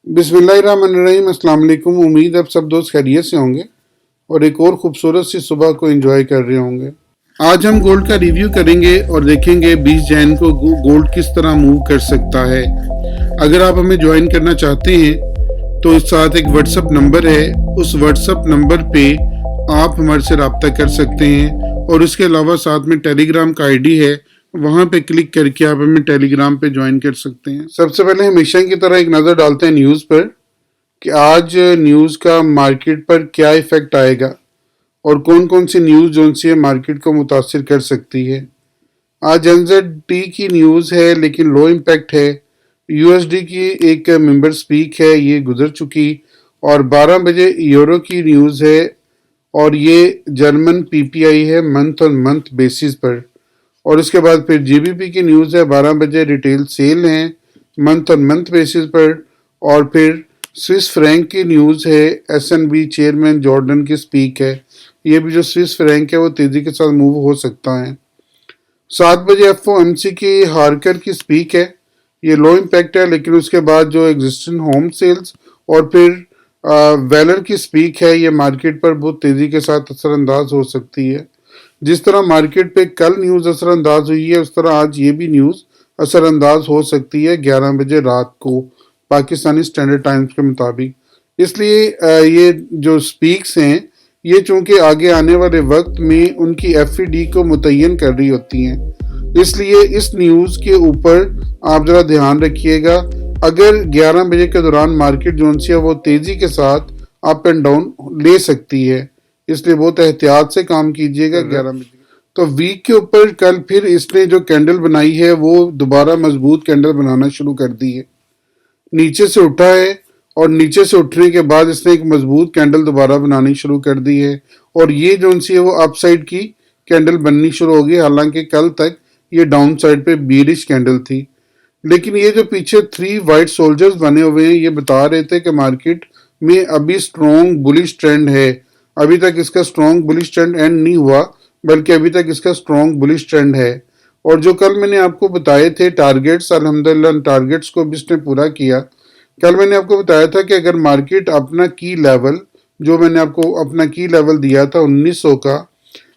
बिस्मिल्लाहिर्रहमानिर्रहीम। अस्सलाम वालेकुम। उम्मीद अब सब दोस्त खैरियत से होंगे और एक और खूबसूरत सी सुबह को एंजॉय कर रहे होंगे। आज हम गोल्ड का रिव्यू करेंगे और देखेंगे 20 जैन को गोल्ड किस तरह मूव कर सकता है। अगर आप हमें ज्वाइन करना चाहते हैं तो इस साथ एक व्हाट्सअप नंबर है, उस व्हाट्सअप नंबर पे आप हमारे से रब्ता कर सकते हैं और इसके अलावा साथ में टेलीग्राम का आईडी है, वहाँ पे क्लिक करके आप हमें टेलीग्राम पे ज्वाइन कर सकते हैं। सबसे पहले हमेशा की तरह एक नज़र डालते हैं न्यूज़ पर कि आज न्यूज़ का मार्केट पर क्या इफ़ेक्ट आएगा और कौन कौन सी न्यूज़ जो सी मार्केट को मुतासिर कर सकती है। आज एनजेडी की न्यूज़ है लेकिन लो इम्पैक्ट है। यूएसडी की एक मेंबर स्पीक है, ये गुजर चुकी। और 12 बजे यूरो की न्यूज़ है और ये जर्मन पीपीआई है मंथ ऑन मंथ बेसिस पर। और उसके बाद फिर जीबीपी की न्यूज़ है, 12 बजे रिटेल सेल हैं मंथ ऑन मंथ बेसिस पर। और फिर स्विस फ्रैंक की न्यूज़ है, एसएनबी चेयरमैन जॉर्डन की स्पीक है। ये भी जो स्विस फ्रैंक है वो तेज़ी के साथ मूव हो सकता है। 7 बजे एफओएमसी की हार्कर की स्पीक है, ये लो इम्पैक्ट है लेकिन उसके बाद जो एग्जिस्टिंग होम सेल्स और फिर वेलर की स्पीक है, ये मार्केट पर बहुत तेज़ी के साथ असरअंदाज हो सकती है। जिस तरह मार्केट पे कल न्यूज़ असरअंदाज हुई है उस तरह आज ये भी न्यूज़ असरअंदाज हो सकती है 11 बजे रात को पाकिस्तानी स्टैंडर्ड टाइम्स के मुताबिक। इसलिए ये जो स्पीक्स हैं ये चूंकि आगे आने वाले वक्त में उनकी एफईडी को मुतय्यन कर रही होती हैं, इसलिए इस न्यूज़ के ऊपर आप ज़रा ध्यान रखिएगा। अगर 11 बजे के दौरान मार्केट जोन सी है वो तेज़ी के साथ अप एंड डाउन ले सकती है, इसलिए बहुत एहतियात से काम कीजिएगा 11 बजे। तो वीक के ऊपर कल फिर इसने जो कैंडल बनाई है वो दोबारा मजबूत कैंडल बनाना शुरू कर दी है। नीचे से उठा है और नीचे से उठने के बाद इसने एक मजबूत कैंडल दोबारा बनानी शुरू कर दी है और ये जो सी है वो अप साइड की कैंडल बननी शुरू होगी। हालांकि कल तक ये डाउन साइड पे बीरिश कैंडल थी, लेकिन ये जो पीछे 3 वाइट सोल्जर्स बने हुए हैं ये बता रहे थे कि मार्केट में अभी स्ट्रॉन्ग बुलिश ट्रेंड है। अभी तक इसका स्ट्रॉन्ग बुलिश ट्रेंड एंड नहीं हुआ, बल्कि अभी तक इसका स्ट्रॉन्ग बुलिश ट्रेंड है। और जो कल मैंने आपको बताए थे टारगेट्स, अल्हम्दुलिल्लाह टारगेट्स को भी इसने पूरा किया। कल मैंने आपको बताया था कि अगर मार्केट अपना की लेवल, जो मैंने आपको अपना की लेवल दिया था 1900 का,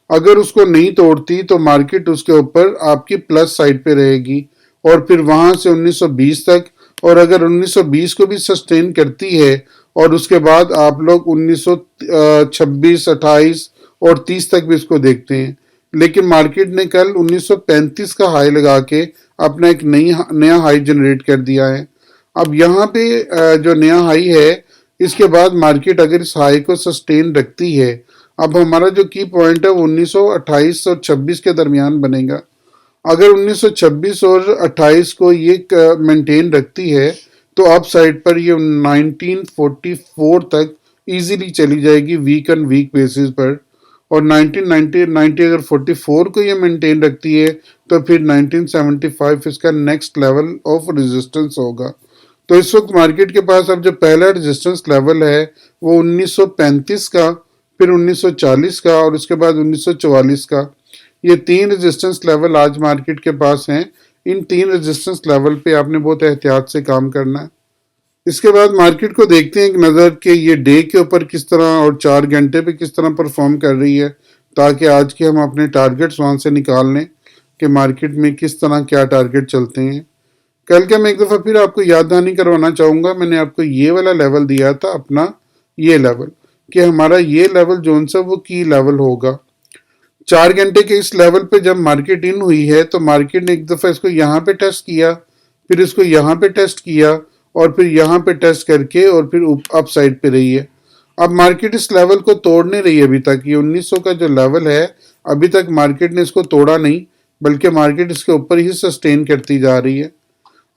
अगर उसको नहीं तोड़ती तो मार्केट उसके ऊपर आपकी प्लस साइड पे रहेगी और फिर वहां से 1920 तक, और अगर 1920 को भी सस्टेन करती है और उसके बाद आप लोग 1926, 28 और 30 तक भी इसको देखते हैं। लेकिन मार्केट ने कल 1935 का हाई लगा के अपना एक नया हाई जनरेट कर दिया है। अब यहाँ पे जो नया हाई है इसके बाद मार्केट अगर इस हाई को सस्टेन रखती है, अब हमारा जो की पॉइंट है वो 1928 और 26 के दरमियान बनेगा। अगर 1926 और 28 को ये मेंटेन रखती है तो अप साइड पर ये 1944 तक इजीली चली जाएगी वीक एंड वीक बेसिस पर। और 1990 अगर 44 को ये मेंटेन रखती है तो फिर 1975 इसका नेक्स्ट लेवल ऑफ रेजिस्टेंस होगा। तो इस वक्त मार्केट के पास अब जो पहला रेजिस्टेंस लेवल है वो 1935 का, फिर 1940 का और उसके बाद 1944 का। ये 3 रेजिस्टेंस लेवल आज मार्केट के पास हैं। इन 3 रेजिस्टेंस लेवल पे आपने बहुत एहतियात से काम करना है। इसके बाद मार्केट को देखते हैं एक नज़र कि ये डे के ऊपर किस तरह और 4 घंटे पे किस तरह परफॉर्म कर रही है, ताकि आज के हम अपने टारगेट्स वहाँ से निकाल लें कि मार्केट में किस तरह क्या टारगेट चलते हैं। कल का मैं एक दफ़ा फिर आपको याद दहानी करवाना चाहूँगा, मैंने आपको ये वाला लेवल दिया था अपना, ये लेवल, कि हमारा ये लेवल जोन सा वो की लेवल होगा। 4 घंटे के इस लेवल पे जब मार्केट इन हुई है तो मार्केट ने एक दफ़ा इसको यहाँ पे टेस्ट किया, फिर इसको यहाँ पे टेस्ट किया और फिर यहाँ पे टेस्ट करके और फिर अप साइड पे रही है। अब मार्केट इस लेवल को तोड़ नहीं रही अभी तक। ये 1900 का जो लेवल है अभी तक मार्केट ने इसको तोड़ा नहीं, बल्कि मार्केट इसके ऊपर ही सस्टेन करती जा रही है।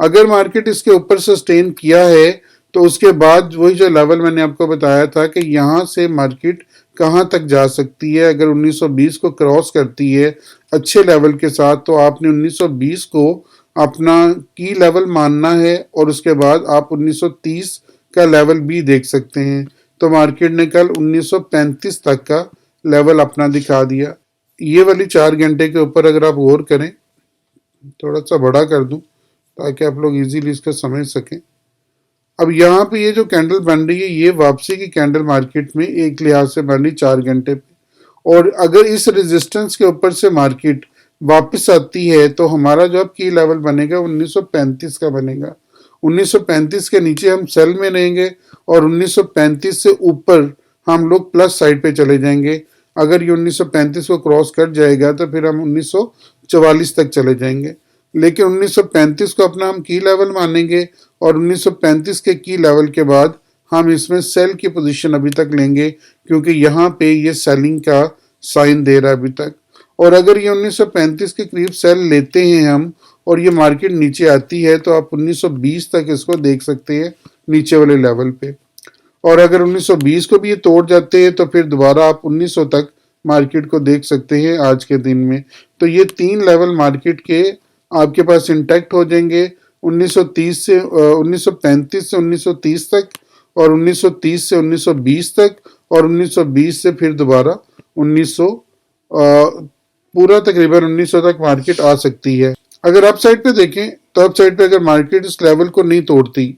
अगर मार्केट इसके ऊपर सस्टेन किया है तो उसके बाद वही जो लेवल मैंने आपको बताया था कि यहाँ से मार्केट कहाँ तक जा सकती है। अगर 1920 को क्रॉस करती है अच्छे लेवल के साथ तो आपने 1920 को अपना की लेवल मानना है और उसके बाद आप 1930 का लेवल भी देख सकते हैं। तो मार्केट ने कल 1935 तक का लेवल अपना दिखा दिया। ये वाली 4 घंटे के ऊपर अगर आप गौर करें, थोड़ा सा बड़ा कर दूं ताकि आप लोग इजीली इसको समझ सकें। اب یہاں پہ یہ جو کینڈل بن رہی ہے یہ واپسی کی کینڈل مارکیٹ میں ایک لحاظ سے بن رہی 4 گھنٹے پہ، اور اگر اس ریزسٹنس کے اوپر سے مارکیٹ واپس آتی ہے تو ہمارا جو اب کی لیول بنے گا 1935 کا بنے گا۔ 1935 کے نیچے ہم سیل میں رہیں گے اور 1935 سے اوپر ہم لوگ پلس سائڈ پہ چلے جائیں گے۔ اگر یہ 1935 کو کراس کر جائے گا تو پھر ہم 1944 تک چلے جائیں گے، لیکن 1935 کو اپنا ہم کی لیول مانیں گے، اور 1935 کے کی لیول کے بعد ہم اس میں سیل کی پوزیشن ابھی تک لیں گے، کیونکہ یہاں پہ یہ سیلنگ کا سائن دے رہا ہے ابھی تک۔ اور اگر یہ 1935 کے قریب سیل لیتے ہیں ہم اور یہ مارکیٹ نیچے آتی ہے تو آپ 1920 تک اس کو دیکھ سکتے ہیں نیچے والے لیول پہ، اور اگر 1920 کو بھی یہ توڑ جاتے ہیں تو پھر دوبارہ آپ 1900 تک مارکیٹ کو دیکھ سکتے ہیں آج کے دن میں۔ تو یہ 3 لیول مارکیٹ کے آپ کے پاس انٹیکٹ ہو جائیں گے، 1935 سے 1930 تک، اور 1930 سے 1920 تک، اور 1920 سے پھر دوبارہ 1900 پورا تقریباً 1900 تک مارکیٹ آ سکتی ہے۔ اگر اپ سائڈ پہ دیکھیں تو اپ سائڈ پہ اگر مارکیٹ اس لیول کو نہیں توڑتی،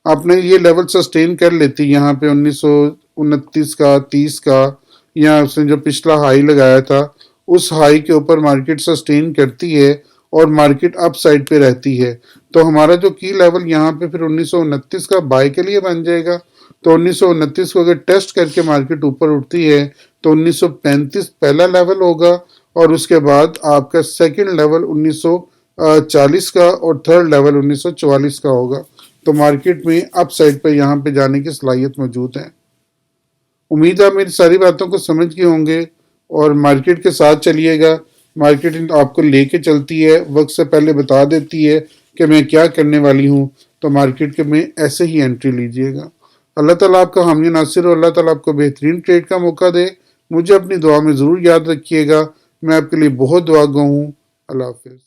آپ نے یہ لیول سسٹین کر لیتی یہاں پہ 1929 کا 30 کا، یا اس نے جو پچھلا ہائی لگایا تھا اس ہائی کے اوپر مارکیٹ سسٹین کرتی ہے اور مارکیٹ اپ سائڈ پہ رہتی ہے، تو ہمارا جو کی لیول یہاں پہ پھر 1929 کا بائی کے لیے بن جائے گا۔ تو 1929 کو اگر ٹیسٹ کر کے مارکیٹ اوپر اٹھتی ہے تو 1935 پہلا لیول ہوگا، اور اس کے بعد آپ کا سیکنڈ لیول 1940 کا اور تھرڈ لیول 1944 کا ہوگا۔ تو مارکیٹ میں اپ سائڈ پہ یہاں پہ جانے کی صلاحیت موجود ہے۔ امید ہے میری ساری باتوں کو سمجھ گئے ہوں گے، اور مارکیٹ کے ساتھ چلیے گا۔ مارکیٹ آپ کو لے کے چلتی ہے، وقت سے پہلے بتا دیتی ہے کہ میں کیا کرنے والی ہوں، تو مارکیٹ کے میں ایسے ہی انٹری لیجئے گا۔ اللہ تعالیٰ آپ کا حامی ناصر ہو، اللہ تعالیٰ آپ کو بہترین ٹریڈ کا موقع دے۔ مجھے اپنی دعا میں ضرور یاد رکھیے گا، میں آپ کے لیے بہت دعا گو ہوں۔ اللہ حافظ۔